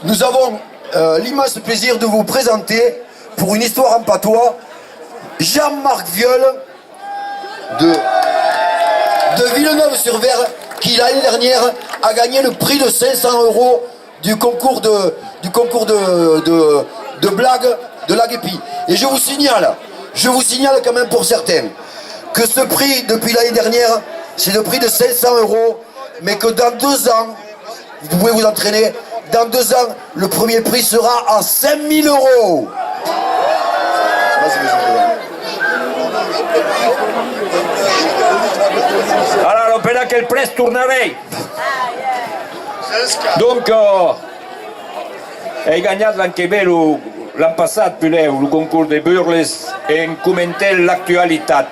nous avons l'immense plaisir de vous présenter, pour une histoire en patois, Jean-Marc Viol de Villeneuve-sur-Ver, qui l'année dernière a gagné le prix de 500 € du concours de blagues de l'Aguépi. Et je vous signale quand même pour certains, que ce prix, depuis l'année dernière, c'est le prix de 500 €, mais que dans 2 ans, vous pouvez vous entraîner, dans 2 ans, le premier prix sera à 5000 €. Alors, appena che il press tornarei. Donc, hai guanyat l'any que ve, l'any passat, Puleu, el concurs de burles en comentar l'actualitat.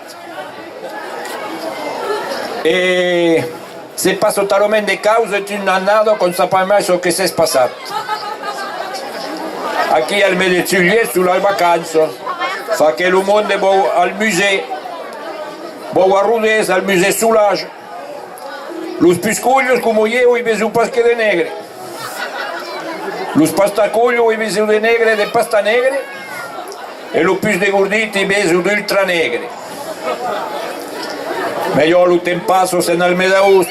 E se pas totalment de causa, tu n'as nada con sa pas mai so que s'és passat. Aquí al mes de juillet, su la vacanza, fa que el monde vau al museu, vau a Rodés, al museu Solage. Los piscollos, como yo, y ves un pasque de negre. Los pastacollos, y ves de negre, de pasta negre. E los pis de gordito, y ves un ultra negre. Meglio lo tempasso se nel medaust,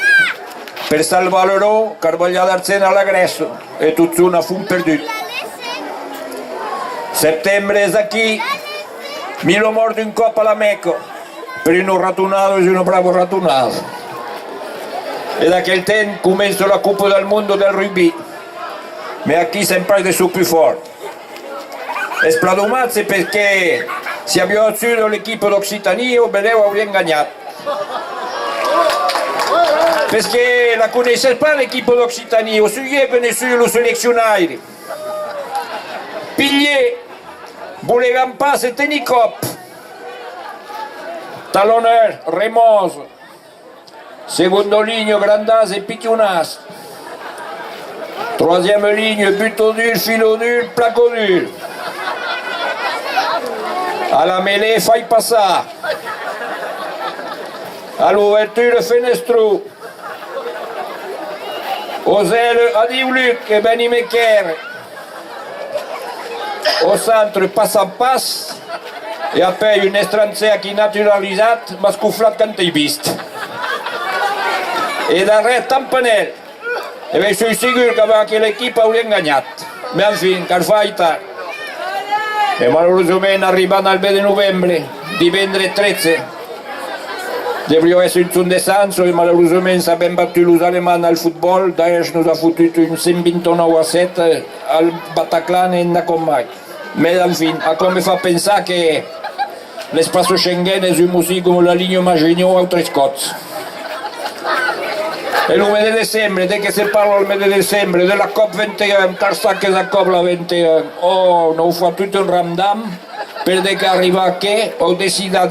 per salvarlo, Carvaglia d'Arsena all'aggresso, e tutto una fun perduto. Settembre è qui, mi lo mordo in coppa alla Mecco, per uno ratunato e uno bravo ratunato. E da quel tempo comincia la Coppa del Mondo del rugby, ma qui sempre è su più forte. E spladomazze perché se abbiamo chiuso l'equipe d'Occitania, Beleu avremmo gagnato. Perché la conosce pas l'equipe d'Occitanie, o sujet venne su lo selezionare. Piglie, volevano pas se tenir cop. Talonneur, Remoso. Secondo ligne, Grandaz et Pitionas. Troisième ligne, buto dur, filo dur, placo dur. À la mêlée, fai passar. À l'ouverture, Fenestro. Au zèle, Adiuluc et Benny Mecker. Au centre, passe en passe. Et après, une estranzea qui naturalisat, ma scouflat quand t'es vist. Et darrere Tampanel. E ben sono sicuro che l'equipe avrebbe gagnato. Ma infine, Carfaita. E malheureusement, arrivando al 20 novembre, di vendere 13. Devriamo essere in descenso e malheureusement abbiamo battuto los Allemands al football. Daesh nous a foutu un 129-7 al Bataclan e non con mai. Ma infine, a come fa pensare che l'espazio Schengen è così come la linea Maginot a 3 Scots. E il mese di dicembre, dès che si parla al mese di dicembre della COP21, carsa che la COP la 21, non fa tutto un ramdam per che arriva a che ho decidato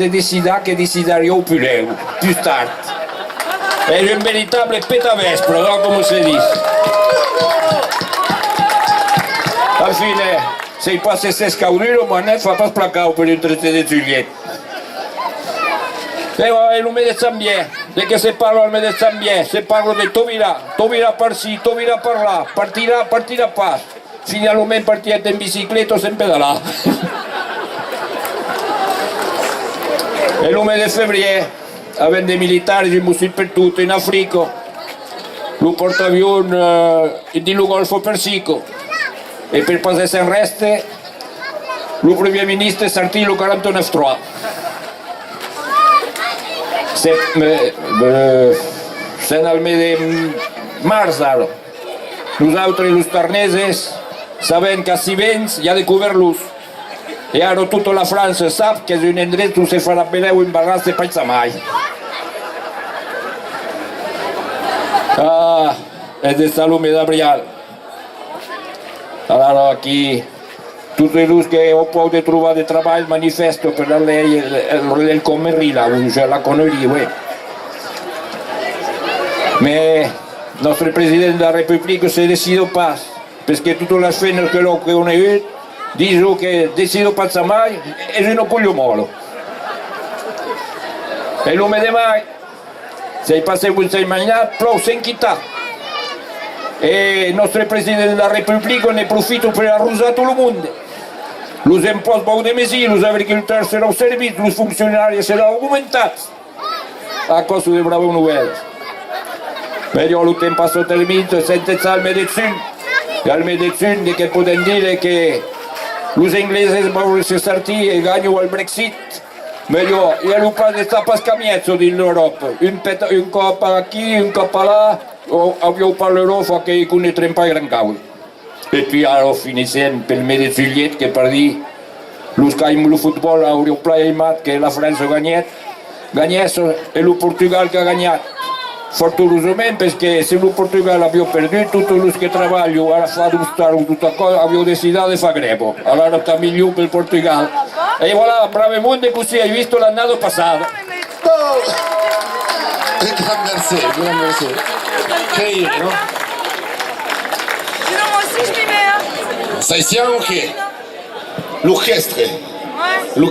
che deciderò più tardi. È un veritable petavespro, no? Come si dice. Alla fine, se i passi si scaudino, ma non fa pas placao per il 13 di Giulietto. E il mese di Zambie, de che se parlo al mese di Zambie, se parlo di Tovira per sì, Tovira per là, partirà pas. Finalmente partita in bicicletta sempre da là. E il mese di febbraio, avendo i militari di musili per tutto in Africa, lo portavion di Golfo Persico, e per passare in reste, lo primo ministro è Sartilo 49-3. Se nel mese di marzo, nosaltres, los tarneses, sabem que si vens hi ha de cover-los. E ara tota la França sap que és un endret on se farà peleu en barras de paisa mai. És de Salome d'Abrial. Allora aquí, tutti els que ho pogut trobar de treball manifesto per la ley del comerrila, cioè la conneria, uè. Ma nostre Presidente della Repubblica se decido pas, perché tutte le feine che l'ho conosciuto dicono che decido pas mai e se non coglio molo. E l'uomo di mai, se passi un sei mangiato, plou sen chità. Et notre président de la République en profite pour arroser tout le monde. Les impôts vont diminuer, les agriculteurs seront servis, les fonctionnaires seront augmentés. À cause de braves nouvelles. Mais le temps passe termine, senza il médecin. Et le médecin che può dire che les Anglais vont se sortir et gagnent le Brexit. Mais il n'y a pas de tapascamiezzo dans l'Europe. Une coppa qui, une coppa là. Abbiamo parlerò fa che con i 30 gran cavoli. E puis alors finissant per il médecin che per dire lo scaim lo football avrò playmat che la Francia gagnesse e lo Portugal che ha gagnato. Fortunatamente perché se lo Portugal abbiamo perduto tutti quelli che lavorano a fare tutta cosa abbiamo deciso di fare greco. Allora sta meglio per il Portugal. E voilà, bravo mondo così hai visto l'anno passato. Gran merci. Increíble, ¿no? Ça ici, ok. L'orchestre.